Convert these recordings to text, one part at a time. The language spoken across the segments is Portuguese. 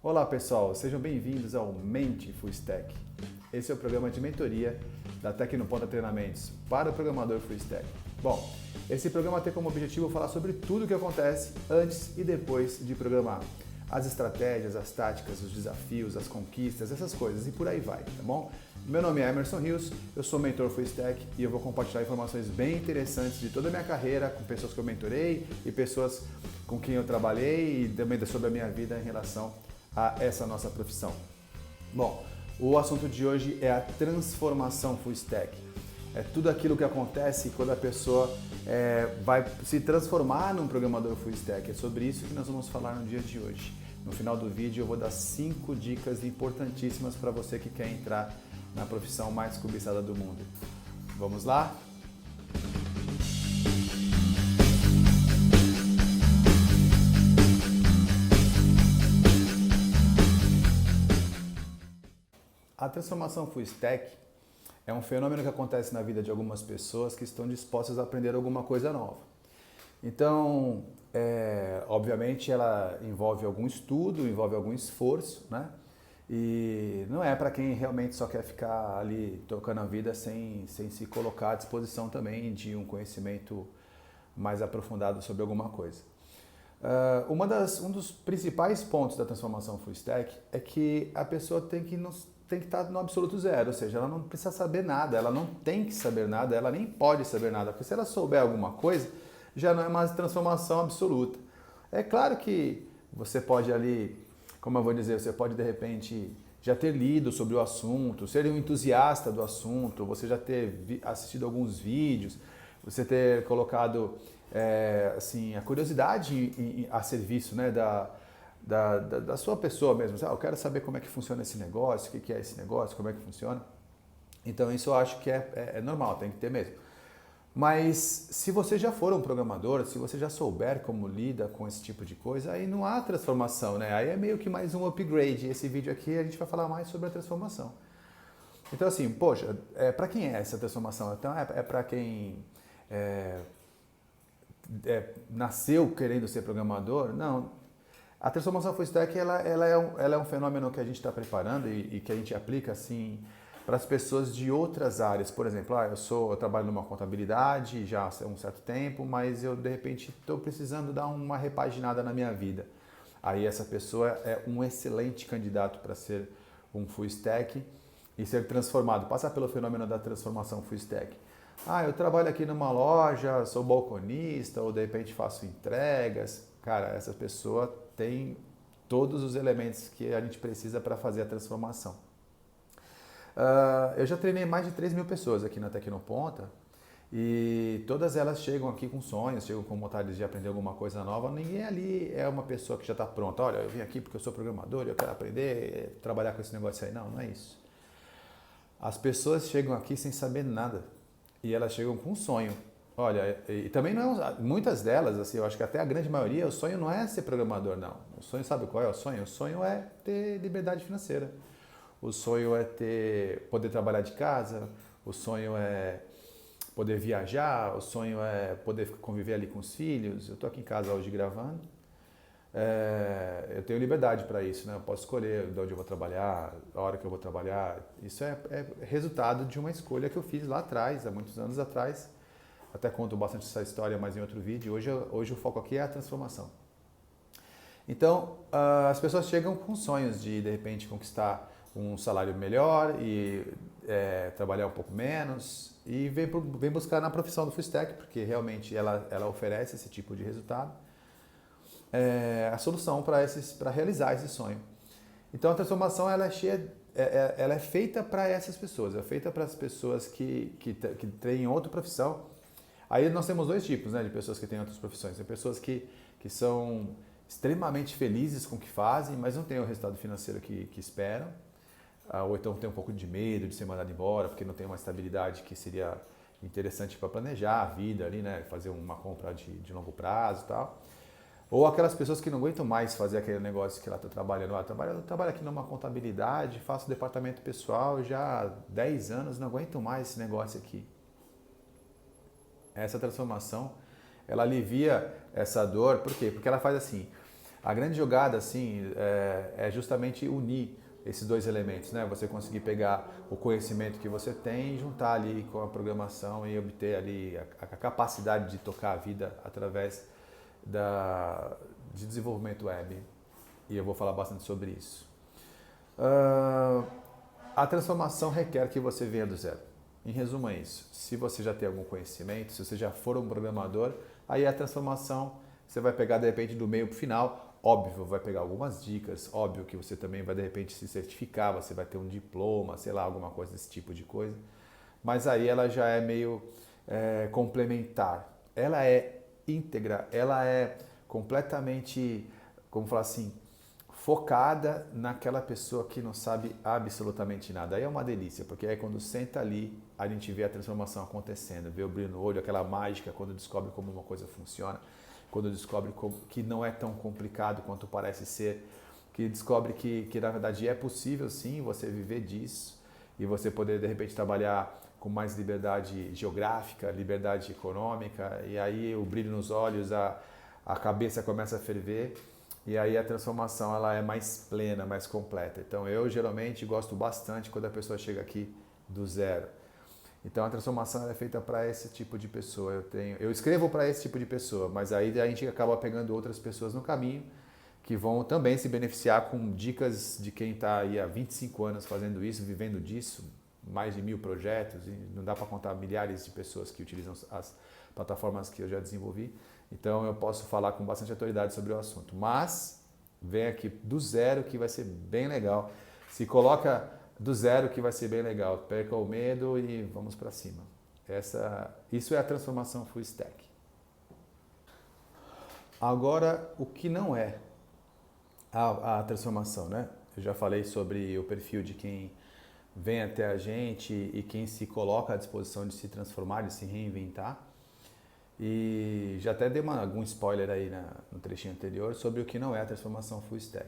Olá pessoal, sejam bem-vindos ao Mente Full Stack. Esse é o programa de mentoria da Tecnoponta Treinamentos para o programador Full Stack. Bom, esse programa tem como objetivo falar sobre tudo o que acontece antes e depois de programar. As estratégias, as táticas, os desafios, as conquistas, essas coisas e por aí vai, tá bom? Meu nome é Emerson Rios, eu sou mentor Full Stack e eu vou compartilhar informações bem interessantes de toda a minha carreira com pessoas que eu mentorei e pessoas com quem eu trabalhei e também sobre a minha vida em relação a essa nossa profissão. Bom, o assunto de hoje é a transformação Full Stack. É tudo aquilo que acontece quando a pessoa vai se transformar num programador Full Stack. É sobre isso que nós vamos falar no dia de hoje. No final do vídeo eu vou dar 5 dicas importantíssimas para você que quer entrar na profissão mais cobiçada do mundo. Vamos lá? A transformação Full Stack é um fenômeno que acontece na vida de algumas pessoas que estão dispostas a aprender alguma coisa nova. Então, obviamente, ela envolve algum estudo, envolve algum esforço, né? E não é para quem realmente só quer ficar ali tocando a vida sem se colocar à disposição também de um conhecimento mais aprofundado sobre alguma coisa. Um dos principais pontos da transformação Full Stack é que a pessoa tem que estar no absoluto zero, ou seja, ela não precisa saber nada, ela não tem que saber nada, ela nem pode saber nada, porque se ela souber alguma coisa, já não é mais transformação absoluta. É claro que você pode ali, como eu vou dizer, você pode de repente já ter lido sobre o assunto, ser um entusiasta do assunto, você já ter assistido alguns vídeos, você ter colocado assim, a curiosidade a serviço, né, da sua pessoa mesmo. Eu quero saber como é que funciona esse negócio, o que é esse negócio, como é que funciona. Então isso eu acho que é normal, tem que ter mesmo. Mas se você já for um programador, se você já souber como lida com esse tipo de coisa, aí não há transformação, né? Aí é meio que mais um upgrade. Esse vídeo aqui a gente vai falar mais sobre a transformação. Então assim, poxa, para quem é essa transformação? Então é para quem nasceu querendo ser programador? Não. A transformação Full Stack ela é um fenômeno que a gente está preparando e que a gente aplica assim para as pessoas de outras áreas. Por exemplo, eu trabalho numa contabilidade já há um certo tempo, mas eu de repente estou precisando dar uma repaginada na minha vida. Aí essa pessoa é um excelente candidato para ser um Full Stack e ser transformado, passar pelo fenômeno da transformação Full Stack. Eu trabalho aqui numa loja, sou balconista ou de repente faço entregas. Cara, essa pessoa tem todos os elementos que a gente precisa para fazer a transformação. Eu já treinei mais de 3.000 pessoas aqui na Tecnoponta e todas elas chegam aqui com sonhos, chegam com vontade de aprender alguma coisa nova. Ninguém ali é uma pessoa que já está pronta. Olha, eu vim aqui porque eu sou programador e eu quero aprender, trabalhar com esse negócio aí. Não, não é isso. As pessoas chegam aqui sem saber nada e elas chegam com um sonho. Olha, e também não é, muitas delas, assim, eu acho que até a grande maioria, o sonho não é ser programador, não. O sonho, sabe qual é o sonho? O sonho é ter liberdade financeira. O sonho é poder trabalhar de casa, o sonho é poder viajar, o sonho é poder conviver ali com os filhos. Eu estou aqui em casa hoje gravando, eu tenho liberdade para isso, né? Eu posso escolher de onde eu vou trabalhar, a hora que eu vou trabalhar. Isso é resultado de uma escolha que eu fiz lá atrás, há muitos anos atrás. Até conto bastante essa história, mas em outro vídeo. Hoje o foco aqui é a transformação. Então, as pessoas chegam com sonhos de repente, conquistar um salário melhor e trabalhar um pouco menos e vem buscar na profissão do Full Stack, porque realmente ela oferece esse tipo de resultado, a solução para realizar esse sonho. Então, a transformação ela é feita para essas pessoas, é feita para as pessoas que têm outra profissão. Aí nós temos dois tipos, né, de pessoas que têm outras profissões. Tem pessoas que são extremamente felizes com o que fazem, mas não têm o resultado financeiro que esperam. Ou então tem um pouco de medo de ser mandado embora, porque não tem uma estabilidade que seria interessante para planejar a vida ali, né? Fazer uma compra de longo prazo e tal. Ou aquelas pessoas que não aguentam mais fazer aquele negócio que ela está trabalhando. Eu trabalho aqui numa contabilidade, faço departamento pessoal já há 10 anos, não aguento mais esse negócio aqui. Essa transformação, ela alivia essa dor, por quê? Porque ela faz assim, A grande jogada, assim, é justamente unir esses dois elementos, né? Você conseguir pegar o conhecimento que você tem e juntar ali com a programação e obter ali a capacidade de tocar a vida através de desenvolvimento web. E eu vou falar bastante sobre isso. A transformação requer que você venha do zero. Em resumo é isso. Se você já tem algum conhecimento, se você já for um programador, aí a transformação você vai pegar de repente do meio para o final. Óbvio, vai pegar algumas dicas, óbvio que você também vai de repente se certificar, você vai ter um diploma, sei lá, alguma coisa desse tipo de coisa. Mas aí ela já é meio complementar. Ela é íntegra, ela é completamente, como falar assim, focada naquela pessoa que não sabe absolutamente nada. Aí é uma delícia, porque aí quando senta ali, a gente vê a transformação acontecendo, vê o brilho no olho, aquela mágica quando descobre como uma coisa funciona, quando descobre que não é tão complicado quanto parece ser, que descobre que na verdade é possível sim você viver disso e você poder de repente trabalhar com mais liberdade geográfica, liberdade econômica, e aí o brilho nos olhos, a cabeça começa a ferver, e aí a transformação ela é mais plena, mais completa. Então eu geralmente gosto bastante quando a pessoa chega aqui do zero. Então a transformação é feita para esse tipo de pessoa. Eu escrevo para esse tipo de pessoa, mas aí a gente acaba pegando outras pessoas no caminho que vão também se beneficiar com dicas de quem está aí há 25 anos fazendo isso, vivendo disso, mais de 1000 projetos, e não dá para contar milhares de pessoas que utilizam as plataformas que eu já desenvolvi. Então eu posso falar com bastante autoridade sobre o assunto. Mas vem aqui do zero que vai ser bem legal. Se coloca do zero que vai ser bem legal. Perca o medo e vamos para cima. Isso é a transformação full stack. Agora, o que não é a transformação, né? Eu já falei sobre o perfil de quem vem até a gente e quem se coloca à disposição de se transformar, de se reinventar. E já até dei algum spoiler aí no trechinho anterior sobre o que não é a transformação full stack.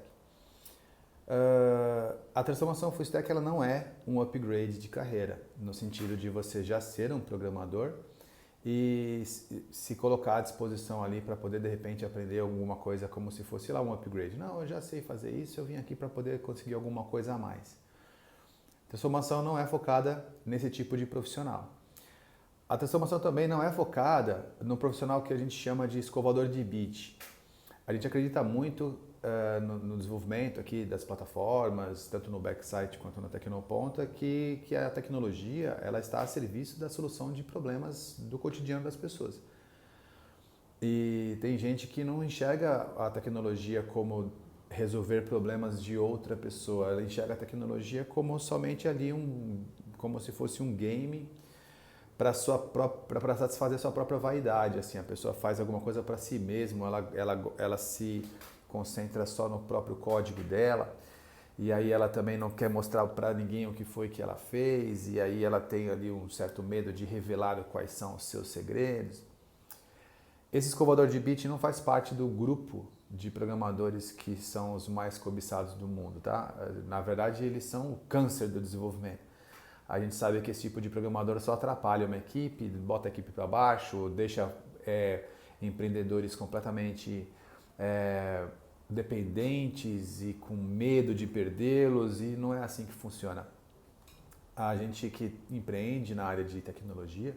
A transformação full stack ela não é um upgrade de carreira, no sentido de você já ser um programador e se colocar à disposição ali para poder de repente aprender alguma coisa como se fosse lá um upgrade. Não, eu já sei fazer isso, eu vim aqui para poder conseguir alguma coisa a mais. Transformação não é focada nesse tipo de profissional. A transformação também não é focada no profissional que a gente chama de escovador de beat. A gente acredita muito no desenvolvimento aqui das plataformas, tanto no backside quanto na Tecnoponta, que a tecnologia ela está a serviço da solução de problemas do cotidiano das pessoas. E tem gente que não enxerga a tecnologia como resolver problemas de outra pessoa, ela enxerga a tecnologia como somente ali como se fosse um game para satisfazer a sua própria vaidade. Assim, a pessoa faz alguma coisa para si mesma, ela se concentra só no próprio código dela, e aí ela também não quer mostrar para ninguém o que foi que ela fez, e aí ela tem ali um certo medo de revelar quais são os seus segredos. Esse escovador de beat não faz parte do grupo de programadores que são os mais cobiçados do mundo, tá? Na verdade, eles são o câncer do desenvolvimento. A gente sabe que esse tipo de programador só atrapalha uma equipe, bota a equipe para baixo, deixa empreendedores completamente dependentes e com medo de perdê-los, e não é assim que funciona. A gente que empreende na área de tecnologia,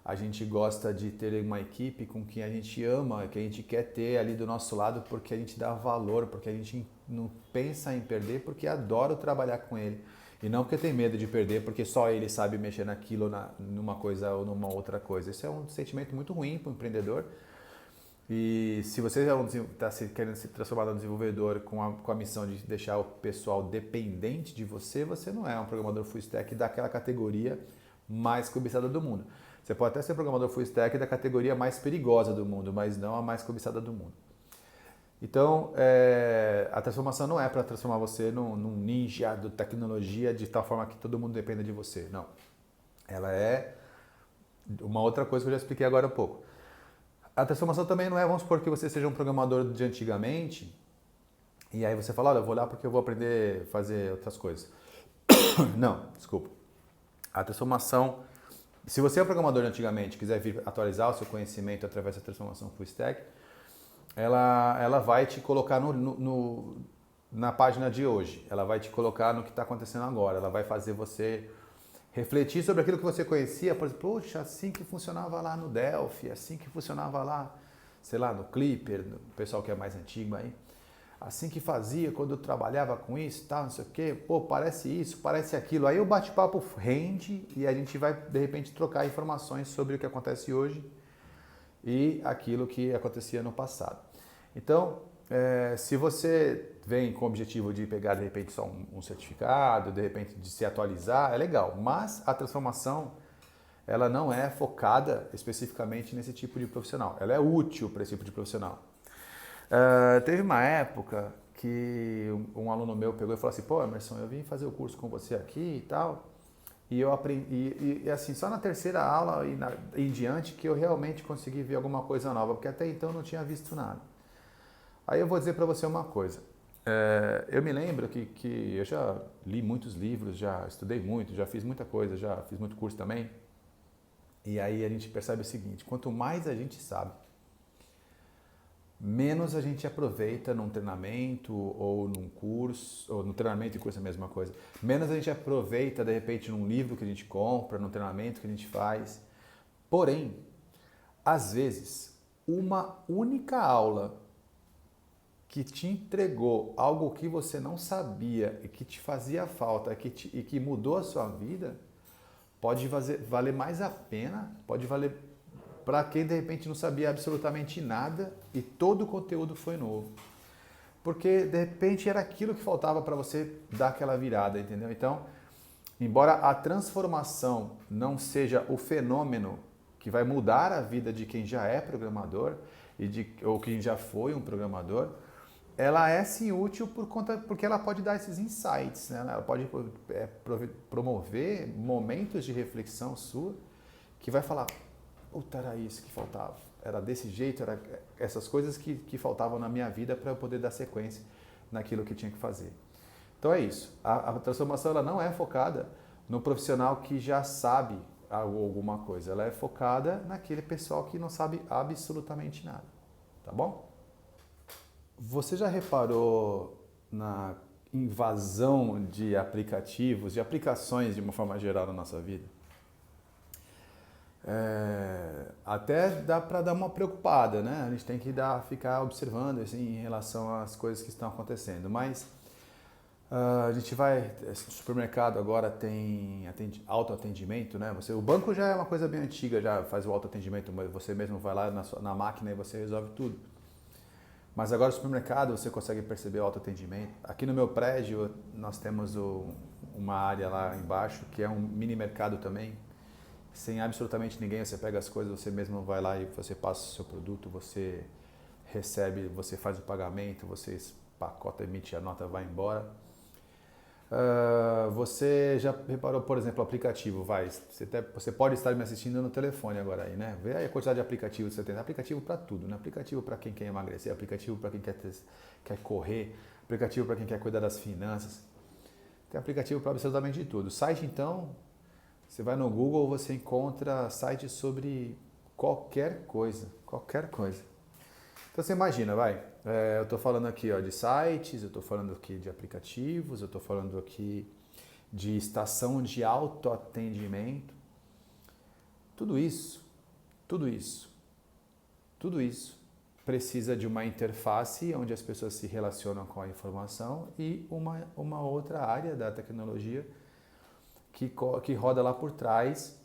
a gente gosta de ter uma equipe com quem a gente ama, que a gente quer ter ali do nosso lado porque a gente dá valor, porque a gente não pensa em perder, porque adora trabalhar com ele. E não porque tem medo de perder, porque só ele sabe mexer naquilo, numa coisa ou numa outra coisa. Isso é um sentimento muito ruim para o empreendedor. E se você está querendo se transformar num desenvolvedor com a missão de deixar o pessoal dependente de você, você não é um programador full stack daquela categoria mais cobiçada do mundo. Você pode até ser programador full stack da categoria mais perigosa do mundo, mas não a mais cobiçada do mundo. Então, a transformação não é para transformar você num ninja da tecnologia de tal forma que todo mundo dependa de você. Não. Ela é uma outra coisa que eu já expliquei agora há pouco. A transformação também não é, vamos supor que você seja um programador de antigamente, e aí você fala, olha, eu vou lá porque eu vou aprender a fazer outras coisas. Não, desculpa. A transformação, se você é um programador de antigamente e quiser vir atualizar o seu conhecimento através da transformação full stack, ela vai te colocar na página de hoje. Ela vai te colocar no que está acontecendo agora. Ela vai fazer você refletir sobre aquilo que você conhecia. Por exemplo, poxa, assim que funcionava lá no Delphi, assim que funcionava lá, sei lá, no Clipper, o pessoal que é mais antigo aí. Assim que fazia quando eu trabalhava com isso, tal, não sei o quê. Pô, parece isso, parece aquilo. Aí o bate-papo rende e a gente vai, de repente, trocar informações sobre o que acontece hoje e aquilo que acontecia no passado. Então, se você vem com o objetivo de pegar, de repente, só um certificado, de repente, de se atualizar, é legal. Mas a transformação, ela não é focada especificamente nesse tipo de profissional. Ela é útil para esse tipo de profissional. Teve uma época que um aluno meu pegou e falou assim, pô, Emerson, eu vim fazer o curso com você aqui e tal, e eu aprendi, e assim, só na terceira aula e em diante que eu realmente consegui ver alguma coisa nova, porque até então eu não tinha visto nada. Aí eu vou dizer para você uma coisa, eu me lembro que eu já li muitos livros, já estudei muito, já fiz muita coisa, já fiz muito curso também, e aí a gente percebe o seguinte, quanto mais a gente sabe, menos a gente aproveita num treinamento ou num curso, ou no treinamento e curso é a mesma coisa, menos a gente aproveita de repente num livro que a gente compra, num treinamento que a gente faz. Porém, às vezes, uma única aula que te entregou algo que você não sabia e que te fazia falta e que mudou a sua vida, pode valer mais a pena, pode valer para quem de repente não sabia absolutamente nada e todo o conteúdo foi novo. Porque de repente era aquilo que faltava para você dar aquela virada, entendeu? Então, embora a transformação não seja o fenômeno que vai mudar a vida de quem já é programador ou quem já foi um programador, ela é sim útil porque ela pode dar esses insights, né? Ela pode promover momentos de reflexão sua que vai falar, puta, era isso que faltava, era desse jeito, era essas coisas que faltavam na minha vida para eu poder dar sequência naquilo que tinha que fazer. Então é isso, a transformação ela não é focada no profissional que já sabe alguma coisa, ela é focada naquele pessoal que não sabe absolutamente nada, tá bom? Você já reparou na invasão de aplicativos, de aplicações de uma forma geral na nossa vida? Até dá para dar uma preocupada, né? A gente tem que ficar observando assim, em relação às coisas que estão acontecendo. Mas a gente vai, no supermercado agora tem autoatendimento, né? O banco já é uma coisa bem antiga, já faz o autoatendimento, mas você mesmo vai lá na máquina e você resolve tudo. Mas agora no supermercado você consegue perceber o autoatendimento. Aqui no meu prédio nós temos uma área lá embaixo que é um mini mercado também. Sem absolutamente ninguém, você pega as coisas, você mesmo vai lá e você passa o seu produto, você recebe, você faz o pagamento, você empacota, emite a nota, vai embora. Você já reparou, por exemplo, o aplicativo, você pode estar me assistindo no telefone agora aí, né? Vê aí a quantidade de aplicativos que você tem. Aplicativo para tudo, né? Aplicativo para quem quer emagrecer, aplicativo para quem quer correr, aplicativo para quem quer cuidar das finanças. Tem aplicativo para absolutamente tudo. Site, então, você vai no Google, você encontra sites sobre qualquer coisa, qualquer coisa. Então você imagina, eu estou falando aqui de sites, eu estou falando aqui de aplicativos, eu estou falando aqui de estação de autoatendimento. Tudo isso precisa de uma interface onde as pessoas se relacionam com a informação e uma outra área da tecnologia que roda lá por trás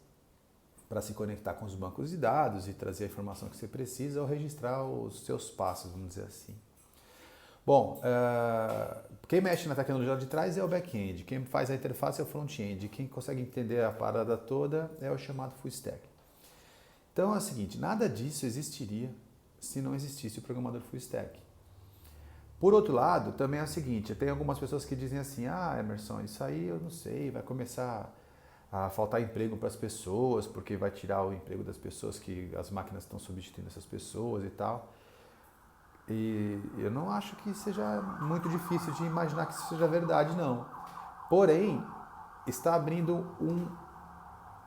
para se conectar com os bancos de dados e trazer a informação que você precisa ou registrar os seus passos, vamos dizer assim. Bom, quem mexe na tecnologia lá de trás é o back-end, quem faz a interface é o front-end, quem consegue entender a parada toda é o chamado full stack. Então é o seguinte, nada disso existiria se não existisse o programador full stack. Por outro lado, também é o seguinte, tem algumas pessoas que dizem assim, Emerson, isso aí eu não sei, vai começar a faltar emprego para as pessoas, porque vai tirar o emprego das pessoas que as máquinas estão substituindo essas pessoas e tal. E eu não acho que seja muito difícil de imaginar que isso seja verdade, não. Porém, está abrindo um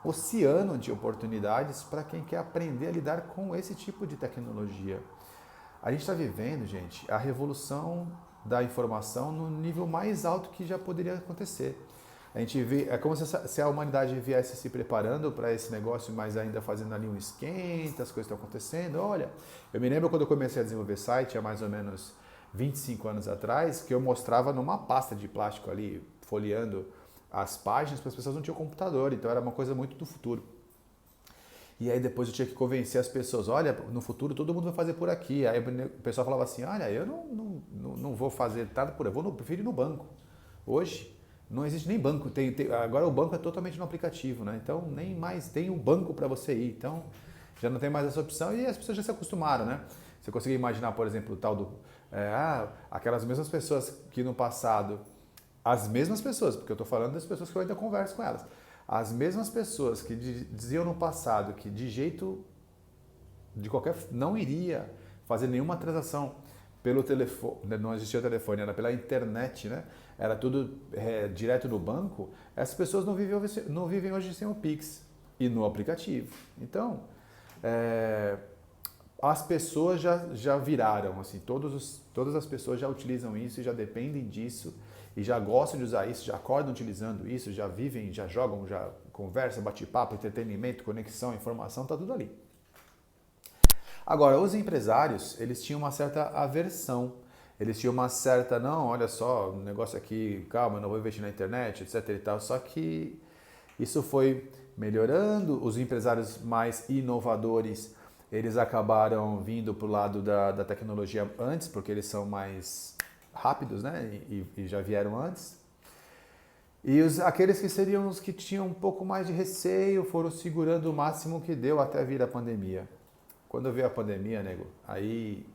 oceano de oportunidades para quem quer aprender a lidar com esse tipo de tecnologia. A gente está vivendo, gente, a revolução da informação no nível mais alto que já poderia acontecer. A gente vê, é como se a humanidade viesse se preparando para esse negócio, mas ainda fazendo ali um esquenta, as coisas estão acontecendo. Olha, eu me lembro quando eu comecei a desenvolver site, há mais ou menos 25 anos atrás, que eu mostrava numa pasta de plástico ali, folheando as páginas, porque as pessoas não tinham computador, então era uma coisa muito do futuro. E aí depois eu tinha que convencer as pessoas, olha, no futuro todo mundo vai fazer por aqui. Aí o pessoal falava assim, olha, eu não vou fazer nada por aí, prefiro ir no banco. Hoje não existe nem banco, agora o banco é totalmente no aplicativo, né? Então nem mais tem um banco para você ir, então já não tem mais essa opção e as pessoas já se acostumaram, né? Você consegue imaginar, por exemplo, o tal do... aquelas mesmas pessoas que no passado, as mesmas pessoas, porque eu estou falando das pessoas que eu ainda converso com elas, as mesmas pessoas que diziam no passado que de jeito, de qualquer, não iria fazer nenhuma transação pelo telefone, não existia o telefone, era pela internet, né? Era tudo direto no banco. Essas pessoas não vivem hoje sem o Pix e no aplicativo. Então, as pessoas já viraram, assim, todas as pessoas já utilizam isso e já dependem disso e já gostam de usar isso, já acordam utilizando isso, já vivem, já jogam, já conversam, bate-papo, entretenimento, conexão, informação, tá tudo ali. Agora, os empresários, eles tinham uma certa aversão, eles tinham uma certa, não, olha só, um negócio aqui, calma, eu não vou investir na internet, etc e tal, só que isso foi melhorando, os empresários mais inovadores, eles acabaram vindo para o lado da tecnologia antes, porque eles são mais rápidos, né, e já vieram antes. E aqueles que seriam os que tinham um pouco mais de receio foram segurando o máximo que deu até vir a pandemia. Quando veio a pandemia, nego, aí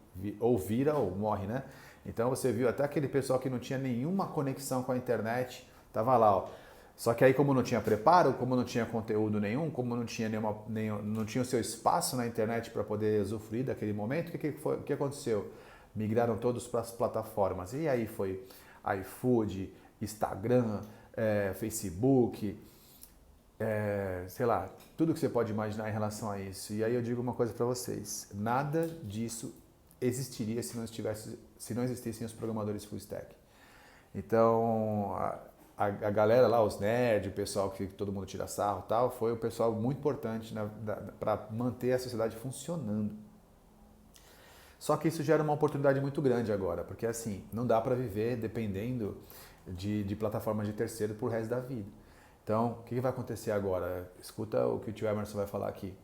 ou vira ou morre, né? Então você viu até aquele pessoal que não tinha nenhuma conexão com a internet, tava lá, ó. Só que aí como não tinha preparo, como não tinha conteúdo nenhum, como não tinha não tinha o seu espaço na internet para poder usufruir daquele momento, o que aconteceu? Migraram todos para as plataformas. E aí foi iFood, Instagram, Facebook, sei lá, tudo que você pode imaginar em relação a isso. E aí eu digo uma coisa para vocês, nada disso existiria se não existissem os programadores full stack. Então, a galera lá, os nerds, o pessoal que todo mundo tira sarro e tal, foi um pessoal muito importante para manter a sociedade funcionando. Só que isso gera uma oportunidade muito grande agora, porque assim, não dá para viver dependendo de plataformas de terceiro por resto da vida. Então, o que vai acontecer agora? Escuta o que o tio Emerson vai falar aqui.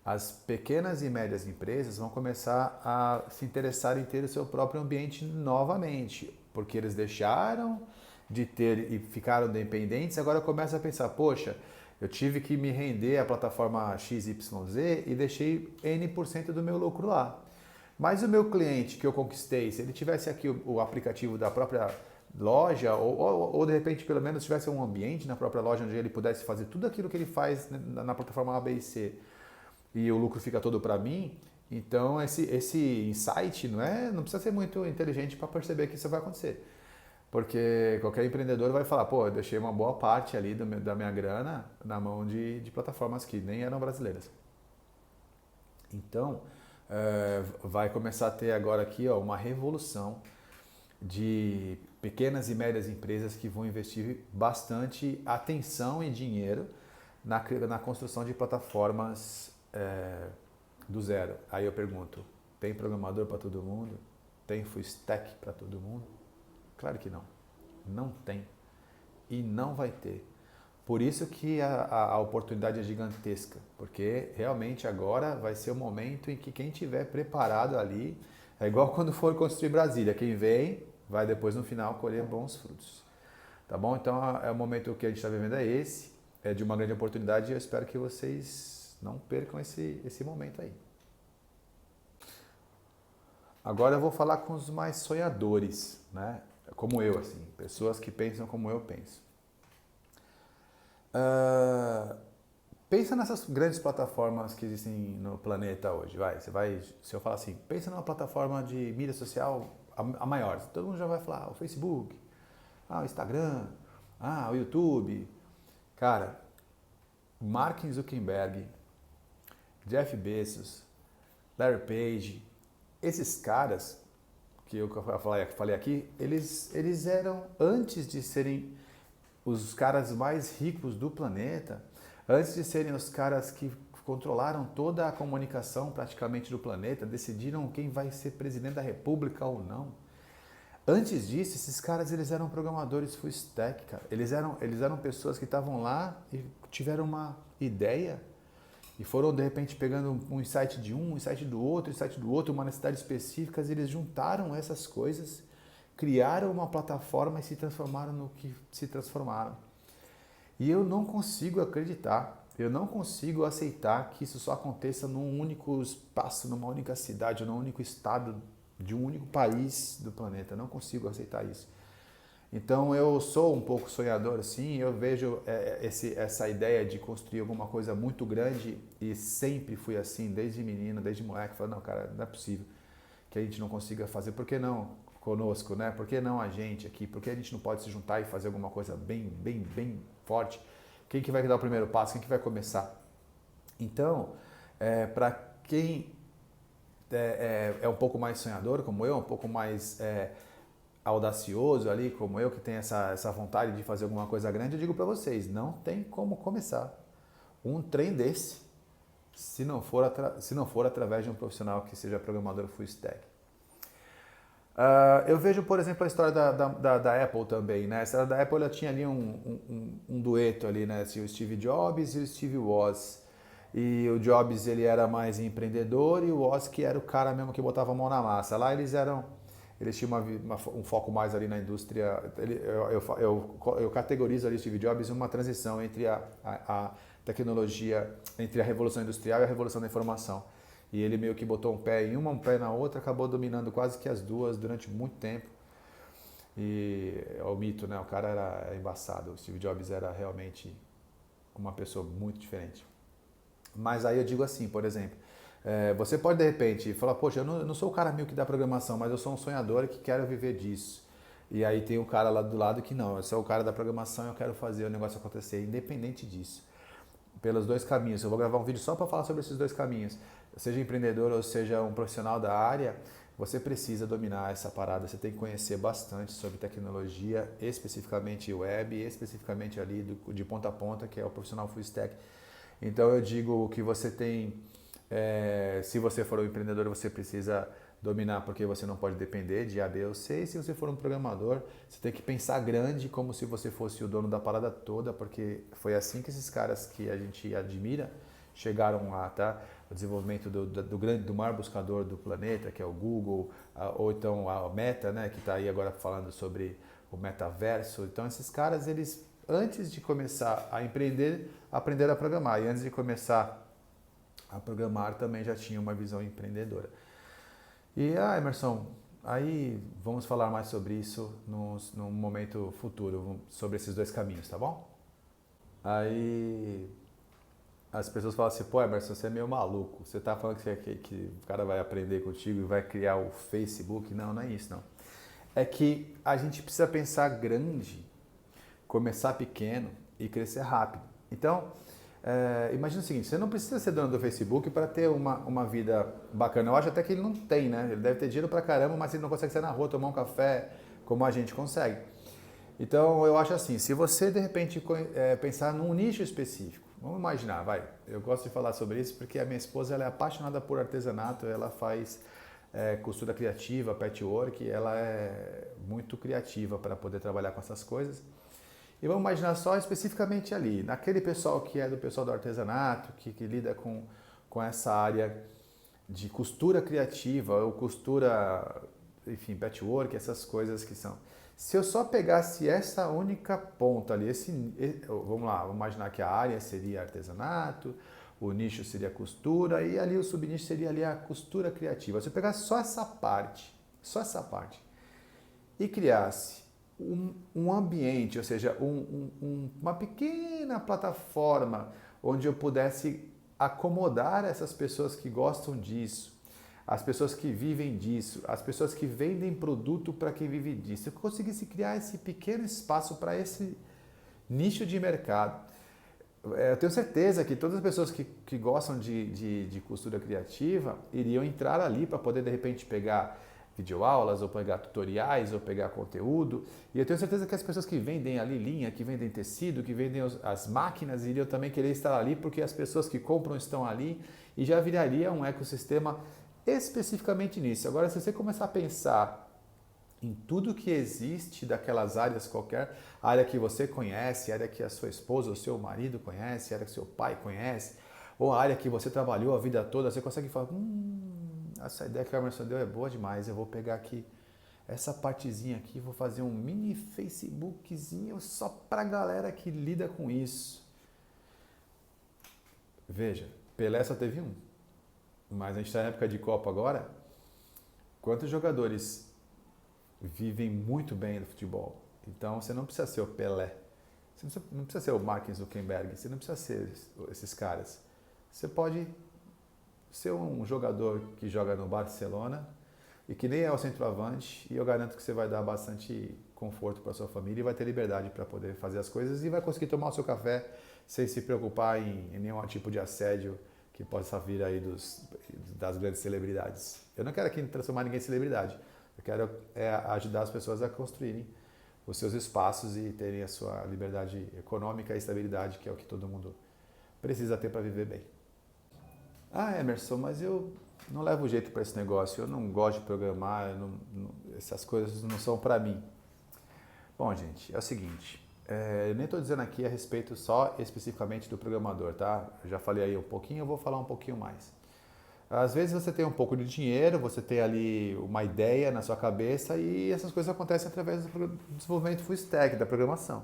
As pequenas e médias empresas vão começar a se interessar em ter o seu próprio ambiente novamente, porque eles deixaram de ter e ficaram dependentes, agora começam a pensar, poxa, eu tive que me render à plataforma XYZ e deixei N% do meu lucro lá. Mas o meu cliente que eu conquistei, se ele tivesse aqui o aplicativo da própria loja, ou de repente pelo menos tivesse um ambiente na própria loja onde ele pudesse fazer tudo aquilo que ele faz na plataforma A, B e C, e o lucro fica todo para mim, então esse insight não precisa ser muito inteligente para perceber que isso vai acontecer. Porque qualquer empreendedor vai falar, pô, eu deixei uma boa parte ali da minha grana na mão de plataformas que nem eram brasileiras. Então, vai começar a ter agora aqui uma revolução de pequenas e médias empresas que vão investir bastante atenção e dinheiro na construção de plataformas do zero. Aí eu pergunto, tem programador para todo mundo? Tem full stack para todo mundo? Claro que não. Não tem. E não vai ter. Por isso que a oportunidade é gigantesca, porque realmente agora vai ser o momento em que quem estiver preparado ali, é igual quando for construir Brasília, quem vem vai depois no final colher bons frutos. Tá bom? Então o momento que a gente está vivendo é esse, é de uma grande oportunidade e eu espero que vocês não percam esse momento aí. Agora eu vou falar com os mais sonhadores, né? Como eu, assim, pessoas que pensam como eu penso. Pensa nessas grandes plataformas que existem no planeta hoje. Se eu falar assim, pensa numa plataforma de mídia social a maior. Todo mundo já vai falar o Facebook, o Instagram, o YouTube. Cara, Mark Zuckerberg, Jeff Bezos, Larry Page, Esses caras que eu falei aqui, eles eram, antes de serem os caras mais ricos do planeta, antes de serem os caras que controlaram toda a comunicação praticamente do planeta, decidiram quem vai ser presidente da república ou não. Antes disso, esses caras eles eram programadores full stack, cara. Eles eram pessoas que estavam lá e tiveram uma ideia e foram de repente pegando um insight de um insight do outro, uma necessidade específica, e eles juntaram essas coisas, criaram uma plataforma e se transformaram no que se transformaram. E eu não consigo acreditar, eu não consigo aceitar que isso só aconteça num único espaço, numa única cidade, num único estado de um único país do planeta. Eu não consigo aceitar isso. Então eu sou um pouco sonhador, sim, eu vejo essa ideia de construir alguma coisa muito grande e sempre fui assim, desde menino, desde moleque, falando, não, cara, não é possível que a gente não consiga fazer, por que não conosco, né? Por que não a gente aqui? Por que a gente não pode se juntar e fazer alguma coisa bem forte? Quem que vai dar o primeiro passo? Quem que vai começar? Então, para quem é um pouco mais sonhador como eu, um pouco mais audacioso ali como eu, que tem essa vontade de fazer alguma coisa grande, eu digo para vocês, não tem como começar um trem desse se não for através de um profissional que seja programador full stack. Eu vejo, por exemplo, a história da Apple também, né? A história da Apple, ela tinha ali um dueto ali, né? O Steve Jobs e o Steve Woz. E o Jobs, ele era mais empreendedor e o Woz que era o cara mesmo que botava a mão na massa. Lá eles tinham um foco mais ali na indústria. Eu categorizo ali o Steve Jobs uma transição entre a tecnologia, entre a revolução industrial e a revolução da informação. E ele meio que botou um pé em uma, um pé na outra, acabou dominando quase que as duas durante muito tempo. E é o mito, né? O cara era embaçado. O Steve Jobs era realmente uma pessoa muito diferente. Mas aí eu digo assim, por exemplo, você pode de repente falar, poxa, eu não sou o cara meio que da programação, mas eu sou um sonhador que quero viver disso. E aí tem um cara lá do lado que não, eu sou o cara da programação e eu quero fazer o negócio acontecer, independente disso. Pelos dois caminhos, eu vou gravar um vídeo só para falar sobre esses dois caminhos. Seja empreendedor ou seja um profissional da área, você precisa dominar essa parada, você tem que conhecer bastante sobre tecnologia, especificamente web, especificamente ali de ponta a ponta, que é o profissional full stack. Então eu digo que você tem, se você for um empreendedor, você precisa dominar porque você não pode depender de A, B ou C. E se você for um programador, você tem que pensar grande como se você fosse o dono da parada toda, porque foi assim que esses caras que a gente admira chegaram lá, tá? O desenvolvimento do maior buscador do planeta, que é o Google, ou então a Meta, né, que está aí agora falando sobre o metaverso. Então esses caras, eles antes de começar a empreender, aprenderam a programar. E antes de começar a programar, também já tinha uma visão empreendedora. E, Emerson, aí vamos falar mais sobre isso num momento futuro, sobre esses dois caminhos, tá bom? Aí as pessoas falam assim, pô, Emerson, você é meio maluco. Você tá falando que o cara vai aprender contigo e vai criar o Facebook? Não, não é isso, não. É que a gente precisa pensar grande, começar pequeno e crescer rápido. Então, imagina o seguinte, você não precisa ser dono do Facebook para ter uma vida bacana. Eu acho até que ele não tem, né? Ele deve ter dinheiro pra caramba, mas ele não consegue sair na rua, tomar um café como a gente consegue. Então, eu acho assim, se você de repente pensar num nicho específico, vamos imaginar, eu gosto de falar sobre isso porque a minha esposa ela é apaixonada por artesanato, ela faz costura criativa, patchwork, ela é muito criativa para poder trabalhar com essas coisas. E vamos imaginar só especificamente ali, naquele pessoal que é do pessoal do artesanato, que lida com essa área de costura criativa, ou costura, enfim, patchwork, essas coisas que são. Se eu só pegasse essa única ponta ali, vamos lá, vamos imaginar que a área seria artesanato, o nicho seria costura e ali o subnicho seria ali a costura criativa. Se eu pegasse só essa parte, e criasse um ambiente, ou seja, uma pequena plataforma onde eu pudesse acomodar essas pessoas que gostam disso, as pessoas que vivem disso, as pessoas que vendem produto para quem vive disso. Se eu conseguisse criar esse pequeno espaço para esse nicho de mercado, Eu tenho certeza que todas as pessoas que gostam de costura criativa iriam entrar ali para poder, de repente, pegar videoaulas, ou pegar tutoriais, ou pegar conteúdo. E eu tenho certeza que as pessoas que vendem ali linha, que vendem tecido, que vendem as máquinas, iriam também querer estar ali, porque as pessoas que compram estão ali e já viraria um ecossistema especificamente nisso. Agora, se você começar a pensar em tudo que existe daquelas áreas qualquer, área que você conhece, área que a sua esposa ou seu marido conhece, área que seu pai conhece, ou a área que você trabalhou a vida toda, você consegue falar, essa ideia que o Emerson deu é boa demais, eu vou pegar aqui essa partezinha aqui, vou fazer um mini Facebookzinho só pra galera que lida com isso. Veja, Pelé só teve um, mas a gente está na época de Copa agora, quantos jogadores vivem muito bem no futebol? Então você não precisa ser o Pelé, você não precisa ser o Mark Zuckerberg, você não precisa ser esses caras. Você pode ser um jogador que joga no Barcelona e que nem é o centroavante, e eu garanto que você vai dar bastante conforto para sua família e vai ter liberdade para poder fazer as coisas e vai conseguir tomar o seu café sem se preocupar em nenhum tipo de assédio que possa vir aí das grandes celebridades. Eu não quero aqui transformar ninguém em celebridade. Eu quero ajudar as pessoas a construírem os seus espaços e terem a sua liberdade econômica e estabilidade, que é o que todo mundo precisa ter para viver bem. Emerson, mas eu não levo jeito para esse negócio, eu não gosto de programar, essas coisas não são para mim. Bom, gente, é o seguinte, eu nem estou dizendo aqui a respeito só especificamente do programador, tá? Eu já falei aí um pouquinho, eu vou falar um pouquinho mais. Às vezes você tem um pouco de dinheiro, você tem ali uma ideia na sua cabeça e essas coisas acontecem através do desenvolvimento full stack, da programação.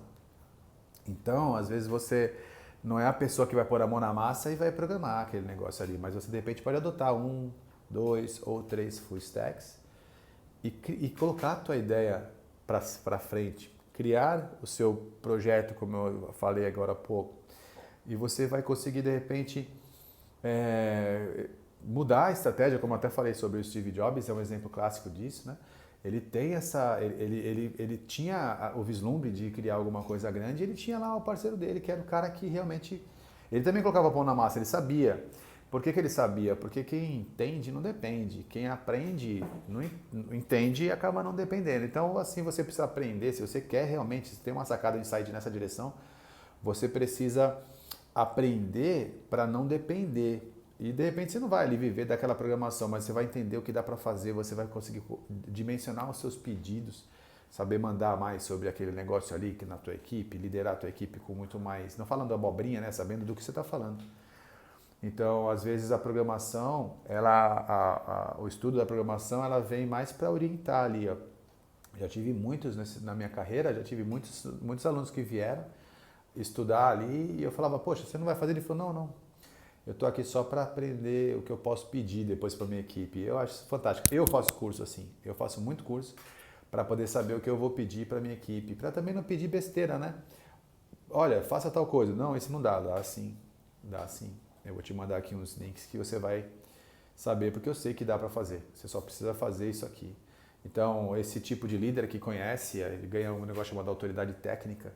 Então, às vezes você não é a pessoa que vai pôr a mão na massa e vai programar aquele negócio ali, mas você de repente pode adotar 1, 2 ou 3 full stacks e colocar a tua ideia para frente, criar o seu projeto, como eu falei agora há pouco, e você vai conseguir de repente mudar a estratégia, como eu até falei sobre o Steve Jobs, é um exemplo clássico disso, né? Ele tem ele tinha o vislumbre de criar alguma coisa grande, e ele tinha lá o parceiro dele, que era o cara que realmente, ele também colocava a pão na massa, ele sabia. Por que ele sabia? Porque quem entende não depende, quem aprende não entende e acaba não dependendo. Então, assim, você precisa aprender, se você quer realmente ter uma sacada de insight nessa direção, você precisa aprender para não depender. E de repente você não vai ali viver daquela programação, mas você vai entender o que dá para fazer, você vai conseguir dimensionar os seus pedidos, saber mandar mais sobre aquele negócio ali que na tua equipe, liderar a tua equipe com muito mais, não falando abobrinha, né, sabendo do que você está falando. Então, às vezes a programação, o estudo da programação, ela vem mais para orientar ali. Ó. Já tive muitos na minha carreira, já tive muitos alunos que vieram estudar ali e eu falava, poxa, você não vai fazer? Ele falou, não. Eu estou aqui só para aprender o que eu posso pedir depois para minha equipe. Eu acho isso fantástico. Eu faço curso assim, eu faço muito curso para poder saber o que eu vou pedir para minha equipe, para também não pedir besteira, né? Olha, faça tal coisa. Não, isso não dá, dá sim, dá sim. Eu vou te mandar aqui uns links que você vai saber, porque eu sei que dá para fazer. Você só precisa fazer isso aqui. Então, esse tipo de líder que conhece, ele ganha um negócio chamado autoridade técnica,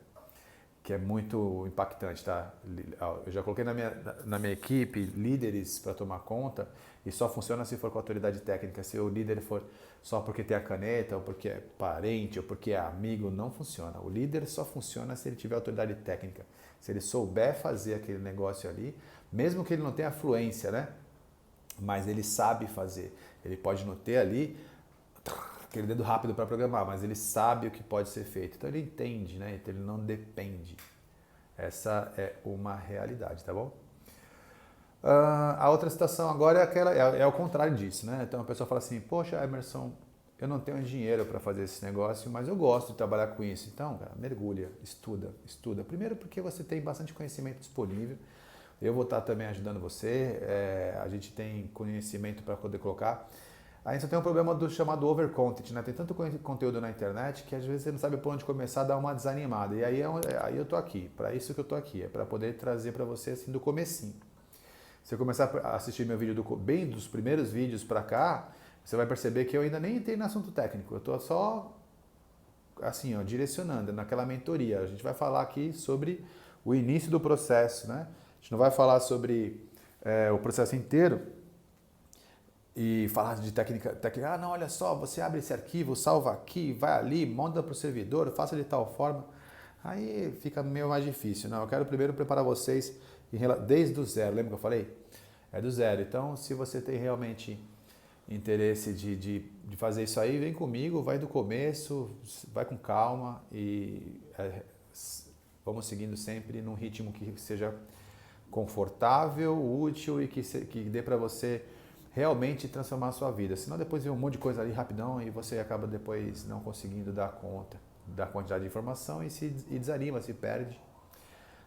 que é muito impactante, tá? Eu já coloquei na minha equipe líderes para tomar conta e só funciona se for com autoridade técnica. Se o líder for só porque tem a caneta, ou porque é parente, ou porque é amigo, não funciona. O líder só funciona se ele tiver autoridade técnica. Se ele souber fazer aquele negócio ali, mesmo que ele não tenha fluência, né? Mas ele sabe fazer. Ele pode não ter ali aquele dedo rápido para programar, mas ele sabe o que pode ser feito. Então ele entende, né? Então ele não depende. Essa é uma realidade, tá bom? A outra situação agora é o contrário disso, né? Então a pessoa fala assim, poxa, Emerson, eu não tenho dinheiro para fazer esse negócio, mas eu gosto de trabalhar com isso. Então, cara, mergulha, estuda. Primeiro porque você tem bastante conhecimento disponível. Eu vou estar também ajudando você. A gente tem conhecimento para poder colocar. A gente só tem um problema chamado overcontent, né? Tem tanto conteúdo na internet que às vezes você não sabe por onde começar, dá uma desanimada. E aí eu tô aqui, para isso que eu tô aqui, é para poder trazer para você assim do comecinho. Se você começar a assistir meu vídeo bem dos primeiros vídeos para cá, você vai perceber que eu ainda nem entrei no assunto técnico. Eu tô só assim, ó, direcionando naquela mentoria. A gente vai falar aqui sobre o início do processo, né? A gente não vai falar sobre o processo inteiro e falar de técnica, não, olha só, você abre esse arquivo, salva aqui, vai ali, manda para o servidor, faça de tal forma. Aí fica meio mais difícil. Não, eu quero primeiro preparar vocês desde o zero. Lembra que eu falei? É do zero. Então, se você tem realmente interesse de fazer isso aí, vem comigo, vai do começo, vai com calma e vamos seguindo sempre num ritmo que seja confortável, útil e que dê para você realmente transformar a sua vida. Senão depois vem um monte de coisa ali rapidão e você acaba depois não conseguindo dar conta da quantidade de informação e desanima, se perde.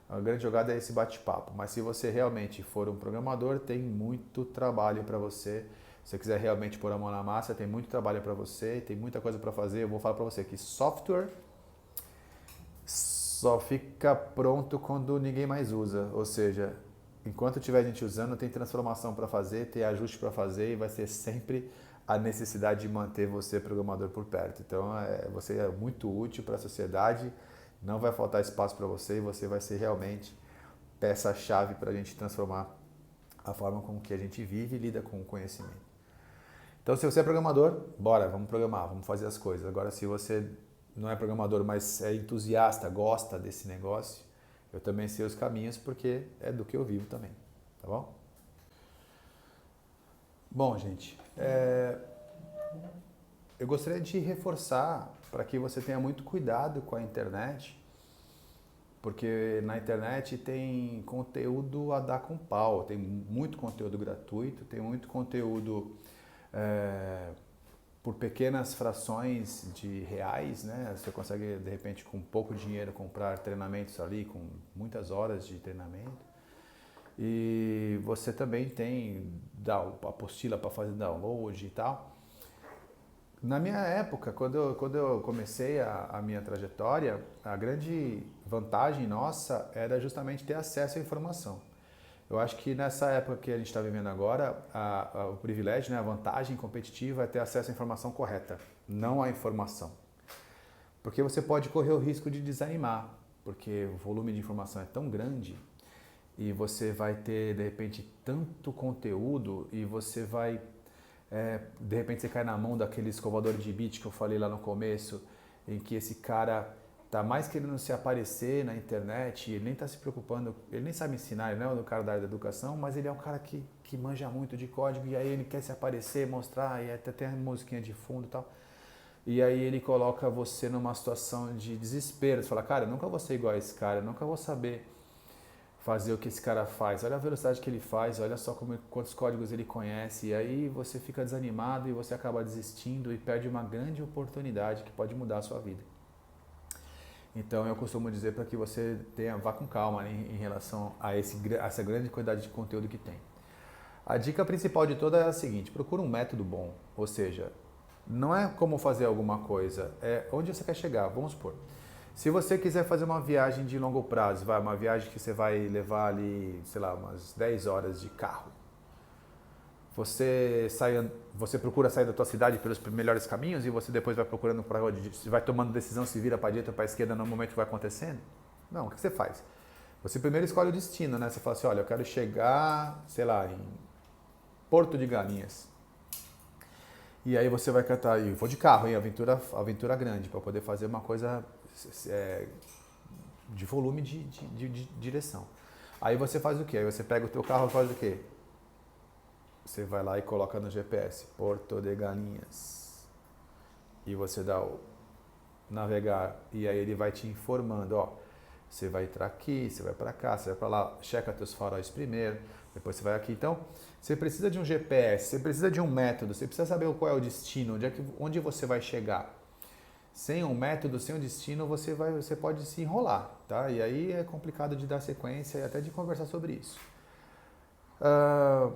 A grande jogada é esse bate-papo. Mas se você realmente for um programador, tem muito trabalho para você. Se você quiser realmente pôr a mão na massa, tem muito trabalho para você, tem muita coisa para fazer. Eu vou falar para você que software só fica pronto quando ninguém mais usa. Ou seja, enquanto tiver gente usando, tem transformação para fazer, tem ajuste para fazer e vai ser sempre a necessidade de manter você programador por perto. Então, você é muito útil para a sociedade, não vai faltar espaço para você e você vai ser realmente peça-chave para a gente transformar a forma com que a gente vive e lida com o conhecimento. Então, se você é programador, bora, vamos programar, vamos fazer as coisas. Agora, se você não é programador, mas é entusiasta, gosta desse negócio, eu também sei os caminhos porque é do que eu vivo também, tá bom? Bom, gente, eu gostaria de reforçar para que você tenha muito cuidado com a internet, porque na internet tem conteúdo a dar com pau, tem muito conteúdo gratuito, tem muito conteúdo por pequenas frações de reais, né? Você consegue, de repente, com pouco dinheiro, comprar treinamentos ali, com muitas horas de treinamento. E você também tem a apostila para fazer download e tal. Na minha época, quando eu comecei a minha trajetória, a grande vantagem nossa era justamente ter acesso à informação. Eu acho que nessa época que a gente está vivendo agora, o privilégio, né, a vantagem competitiva é ter acesso à informação correta, não à informação. Porque você pode correr o risco de desanimar, porque o volume de informação é tão grande e você vai ter, de repente, tanto conteúdo e você vai, de repente, você cai na mão daquele escovador de bit que eu falei lá no começo, em que esse cara tá mais querendo se aparecer na internet, ele nem está se preocupando, ele nem sabe ensinar, ele não é o cara da área da educação, mas ele é um cara que manja muito de código e aí ele quer se aparecer, mostrar, e até tem a musiquinha de fundo e tal. E aí ele coloca você numa situação de desespero, você fala, cara, eu nunca vou ser igual a esse cara, eu nunca vou saber fazer o que esse cara faz, olha a velocidade que ele faz, olha só quantos códigos ele conhece, e aí você fica desanimado e você acaba desistindo e perde uma grande oportunidade que pode mudar a sua vida. Então eu costumo dizer para que você vá com calma, né, em relação a essa grande quantidade de conteúdo que tem. A dica principal de toda é a seguinte, procura um método bom, ou seja, não é como fazer alguma coisa, é onde você quer chegar, vamos supor. Se você quiser fazer uma viagem de longo prazo, uma viagem que você vai levar ali, sei lá, umas 10 horas de carro, você procura sair da tua cidade pelos melhores caminhos e você depois vai procurando para onde, vai tomando decisão se vira para a direita ou para a esquerda no momento que vai acontecendo? Não, o que você faz? Você primeiro escolhe o destino, né? Você fala assim, olha, eu quero chegar, sei lá, em Porto de Galinhas. E aí você vai cantar, eu vou de carro, hein? Aventura grande, para poder fazer uma coisa de volume de direção. Aí você faz o quê? Aí você pega o teu carro e faz o quê? Você vai lá e coloca no GPS, Porto de Galinhas. E você dá o navegar e aí ele vai te informando, ó, você vai entrar aqui, você vai para cá, você vai para lá, checa teus faróis primeiro, depois você vai aqui. Então, você precisa de um GPS, você precisa de um método, você precisa saber qual é o destino, onde você vai chegar. Sem um método, sem um destino, você pode se enrolar, tá? E aí é complicado de dar sequência e até de conversar sobre isso.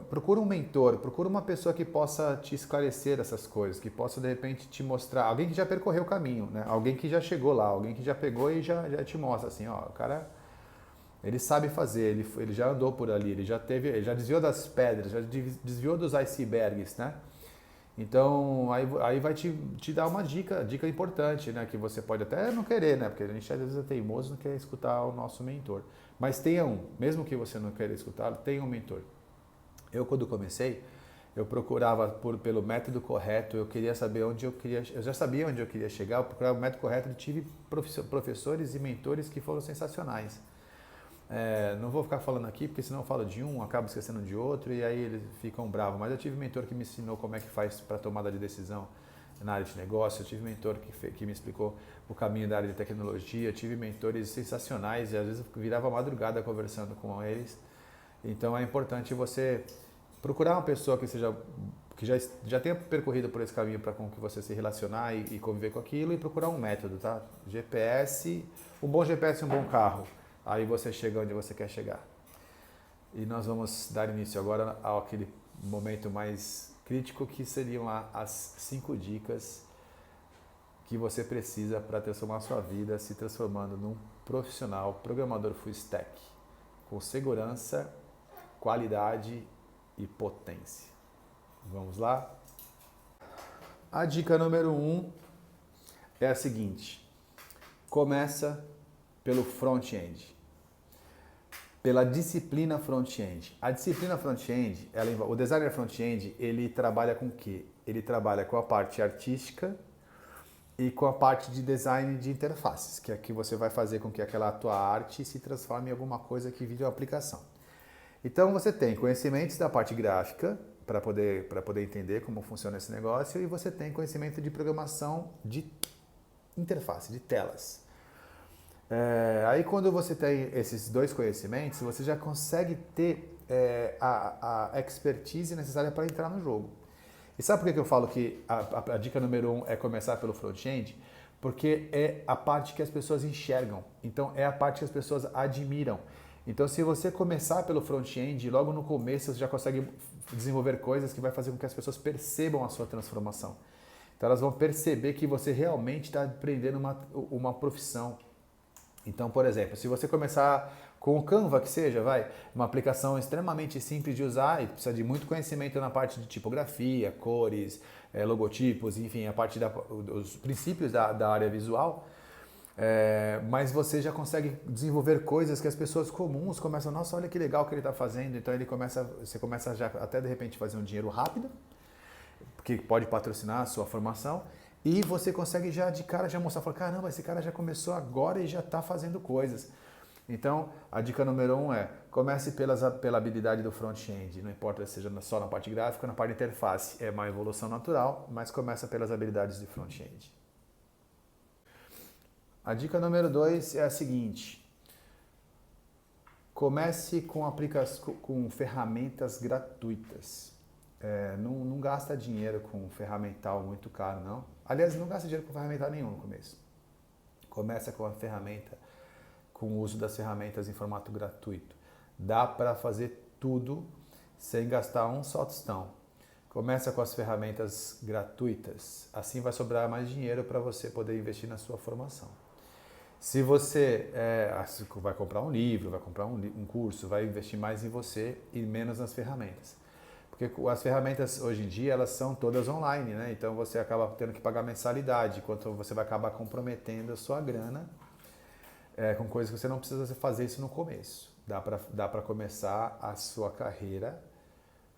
Procura um mentor, procura uma pessoa que possa te esclarecer essas coisas, que possa de repente te mostrar, alguém que já percorreu o caminho, né? Alguém que já chegou lá, alguém que já pegou e já te mostra assim, ó, o cara, ele sabe fazer, ele já andou por ali, ele já desviou das pedras, já desviou dos icebergs, né? Então, aí vai te dar uma dica importante, né? Que você pode até não querer, né? Porque a gente às vezes é teimoso e não quer escutar o nosso mentor. Mas tenha um, mesmo que você não queira escutar, tenha um mentor. Eu, quando comecei, eu procurava pelo método correto, eu queria saber onde eu queria, eu já sabia onde eu queria chegar, eu procurava o método correto e tive professores e mentores que foram sensacionais. Não vou ficar falando aqui, porque senão eu falo de um, acabo esquecendo de outro e aí eles ficam bravos. Mas eu tive um mentor que me ensinou como é que faz para tomada de decisão na área de negócio, eu tive um mentor que me explicou o caminho da área de tecnologia, eu tive mentores sensacionais e às vezes eu virava madrugada conversando com eles. Então é importante você procurar uma pessoa que já tenha percorrido por esse caminho para com que você se relacionar e conviver com aquilo e procurar um método, tá? GPS, um bom GPS e um bom carro. Aí você chega onde você quer chegar. E nós vamos dar início agora àquele momento mais crítico que seriam as 5 dicas que você precisa para transformar a sua vida se transformando num profissional programador full stack, com segurança, qualidade e potência. Vamos lá? A dica número 1 é a seguinte: começa pelo front-end, pela disciplina front-end. A disciplina front-end, o designer front-end, ele trabalha com o quê? Ele trabalha com a parte artística e com a parte de design de interfaces, que é que você vai fazer com que aquela tua arte se transforme em alguma coisa que vire uma aplicação. Então você tem conhecimentos da parte gráfica para poder entender como funciona esse negócio e você tem conhecimento de programação de interface, de telas. Aí quando você tem esses dois conhecimentos, você já consegue ter a expertise necessária para entrar no jogo. E sabe por que eu falo que a dica número 1 é começar pelo front-end? Porque é a parte que as pessoas enxergam. Então é a parte que as pessoas admiram. Então se você começar pelo front-end, logo no começo você já consegue desenvolver coisas que vai fazer com que as pessoas percebam a sua transformação. Então elas vão perceber que você realmente está aprendendo uma profissão. Então, por exemplo, se você começar com o Canva, que seja, uma aplicação extremamente simples de usar e precisa de muito conhecimento na parte de tipografia, cores, logotipos, enfim, a parte dos princípios da área visual, mas você já consegue desenvolver coisas que as pessoas comuns começam, nossa, olha que legal que ele está fazendo, então você começa já até de repente fazer um dinheiro rápido, que pode patrocinar a sua formação, e você consegue já de cara já mostrar, caramba, esse cara já começou agora e já está fazendo coisas. Então, a dica número 1 é, comece pela habilidade do front-end, não importa se seja só na parte gráfica ou na parte de interface, é uma evolução natural, mas começa pelas habilidades de front-end. A dica número 2 é a seguinte, comece com ferramentas gratuitas. Não gasta dinheiro com ferramental muito caro, não. Aliás, não gasta dinheiro com ferramental nenhum no começo. Começa com a ferramenta, com o uso das ferramentas em formato gratuito. Dá para fazer tudo sem gastar um só tostão. Começa com as ferramentas gratuitas. Assim vai sobrar mais dinheiro para você poder investir na sua formação. Se você vai comprar um livro, vai comprar um curso, vai investir mais em você e menos nas ferramentas. Porque as ferramentas hoje em dia elas são todas online, né? Então você acaba tendo que pagar mensalidade, enquanto você vai acabar comprometendo a sua grana com coisas que você não precisa fazer isso no começo. Dá para começar a sua carreira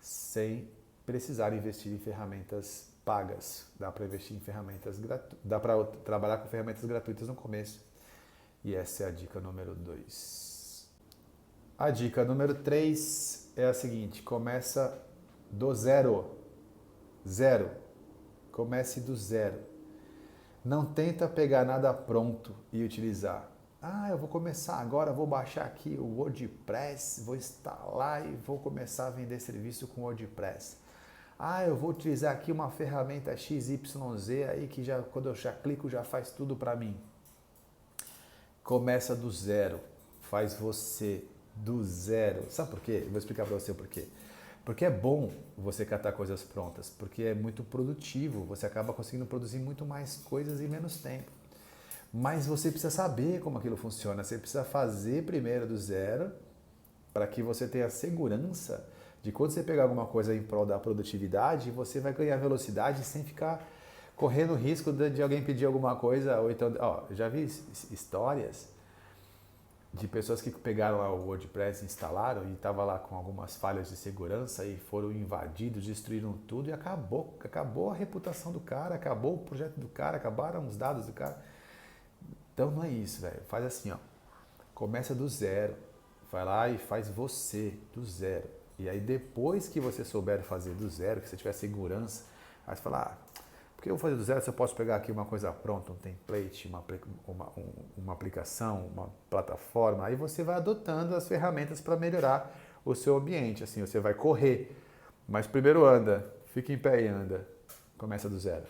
sem precisar investir em ferramentas pagas. Dá para investir em ferramentas gratuitas, dá para trabalhar com ferramentas gratuitas no começo. E essa é a dica número 2. A dica número 3 é a seguinte, começa do zero. Zero. Comece do zero. Não tenta pegar nada pronto e utilizar. Eu vou começar agora, vou baixar aqui o WordPress, vou instalar e vou começar a vender serviço com WordPress. Eu vou utilizar aqui uma ferramenta XYZ aí que quando eu já clico já faz tudo para mim. Começa do zero. Faz você do zero. Sabe por quê? Eu vou explicar para você o porquê. Porque é bom você catar coisas prontas, porque é muito produtivo, você acaba conseguindo produzir muito mais coisas em menos tempo. Mas você precisa saber como aquilo funciona, você precisa fazer primeiro do zero, para que você tenha segurança De quando você pegar alguma coisa em prol da produtividade, você vai ganhar velocidade sem ficar correndo o risco de alguém pedir alguma coisa. Ou então, ó, já vi histórias de pessoas que pegaram lá o WordPress, instalaram e estava lá com algumas falhas de segurança e foram invadidos, destruíram tudo e acabou a reputação do cara, acabou o projeto do cara, acabaram os dados do cara. Então não é isso, velho. Faz assim, ó. Começa do zero. Vai lá e faz você do zero. E aí depois que você souber fazer do zero, que você tiver segurança, aí você fala, porque eu vou fazer do zero, se eu posso pegar aqui uma coisa pronta, um template, uma aplicação, uma plataforma, aí você vai adotando as ferramentas para melhorar o seu ambiente. Assim, você vai correr, mas primeiro anda, fica em pé e anda. Começa do zero.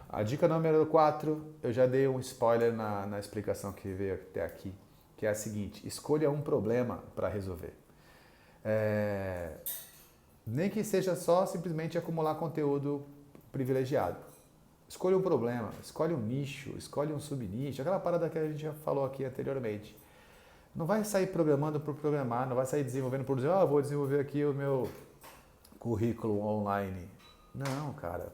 A dica número 4, eu já dei um spoiler na explicação que veio até aqui, que é a seguinte: escolha um problema para resolver. Nem que seja só simplesmente acumular conteúdo privilegiado. Escolha um problema, escolhe um nicho, escolhe um subnicho, aquela parada que a gente já falou aqui anteriormente. Não vai sair programando por programar, não vai sair desenvolvendo por dizer, vou desenvolver aqui o meu currículo online. Não, cara.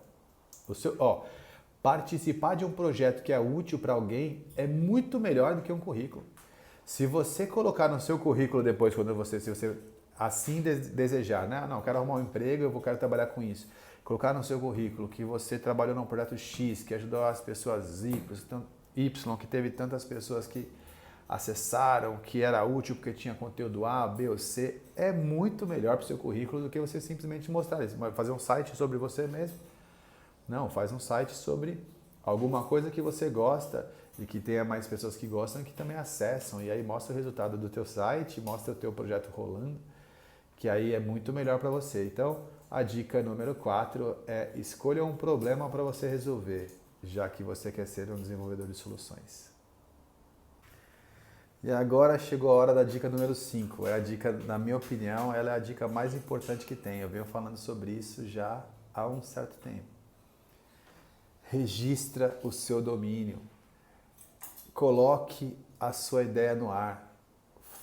Participar de um projeto que é útil para alguém é muito melhor do que um currículo. Se você colocar no seu currículo depois, se você assim desejar, né? Não, quero arrumar um emprego, eu quero trabalhar com isso. Colocar no seu currículo que você trabalhou num projeto X, que ajudou as pessoas Y, que teve tantas pessoas que acessaram, que era útil porque tinha conteúdo A, B ou C, é muito melhor para o seu currículo do que você simplesmente mostrar isso. Fazer um site sobre você mesmo. Não, faz um site sobre alguma coisa que você gosta e que tenha mais pessoas que gostam e que também acessam. E aí mostra o resultado do teu site, mostra o teu projeto rolando, que aí é muito melhor para você. Então, a dica número 4 é escolha um problema para você resolver, já que você quer ser um desenvolvedor de soluções. E agora chegou a hora da dica número 5. É a dica, na minha opinião, ela é a dica mais importante que tem. Eu venho falando sobre isso já há um certo tempo. Registra o seu domínio. Coloque a sua ideia no ar.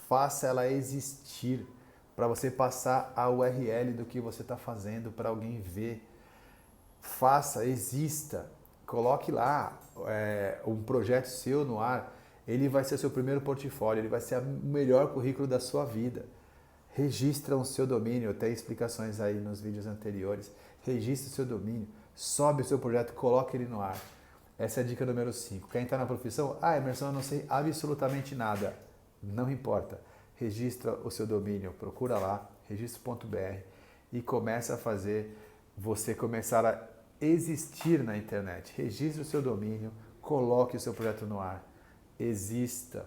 Faça ela existir para você passar a URL do que você está fazendo para alguém ver. Faça, exista. Coloque lá um projeto seu no ar. Ele vai ser seu primeiro portfólio, ele vai ser o melhor currículo da sua vida. Registra o seu domínio, eu tenho explicações aí nos vídeos anteriores. Registra o seu domínio, sobe o seu projeto, coloque ele no ar. Essa é a dica número 5. Quer entrar na profissão? Emerson, eu não sei absolutamente nada. Não importa. Registra o seu domínio, procura lá, registro.br e começa a fazer você começar a existir na internet. Registre o seu domínio, coloque o seu projeto no ar. Exista.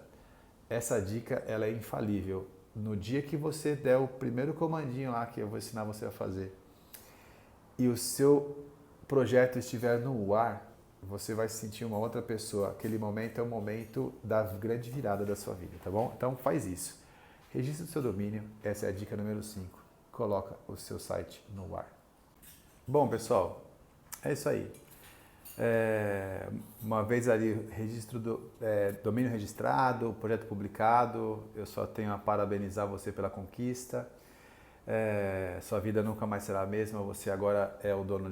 Essa dica ela é infalível. No dia que você der o primeiro comandinho lá que eu vou ensinar você a fazer e o seu projeto estiver no ar, você vai se sentir uma outra pessoa. Aquele momento é o momento da grande virada da sua vida, tá bom? Então faz isso. Registre o seu domínio, essa é a dica número 5. Coloca o seu site no ar. Bom, pessoal, é isso aí. Uma vez ali, domínio registrado, projeto publicado, eu só tenho a parabenizar você pela conquista. Sua vida nunca mais será a mesma, você agora é o dono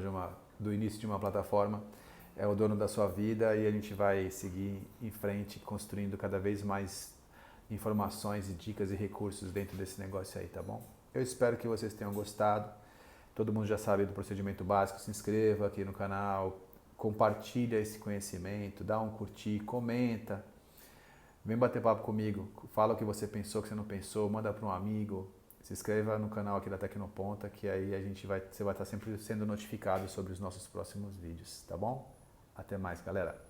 do início de uma plataforma, é o dono da sua vida e a gente vai seguir em frente construindo cada vez mais informações e dicas e recursos dentro desse negócio aí, tá bom? Eu espero que vocês tenham gostado. Todo mundo já sabe do procedimento básico, se inscreva aqui no canal, compartilha esse conhecimento, dá um curtir, comenta, vem bater papo comigo, fala o que você pensou, o que você não pensou, manda para um amigo, se inscreva no canal aqui da Tecnoponta, que aí você vai estar sempre sendo notificado sobre os nossos próximos vídeos, tá bom? Até mais, galera!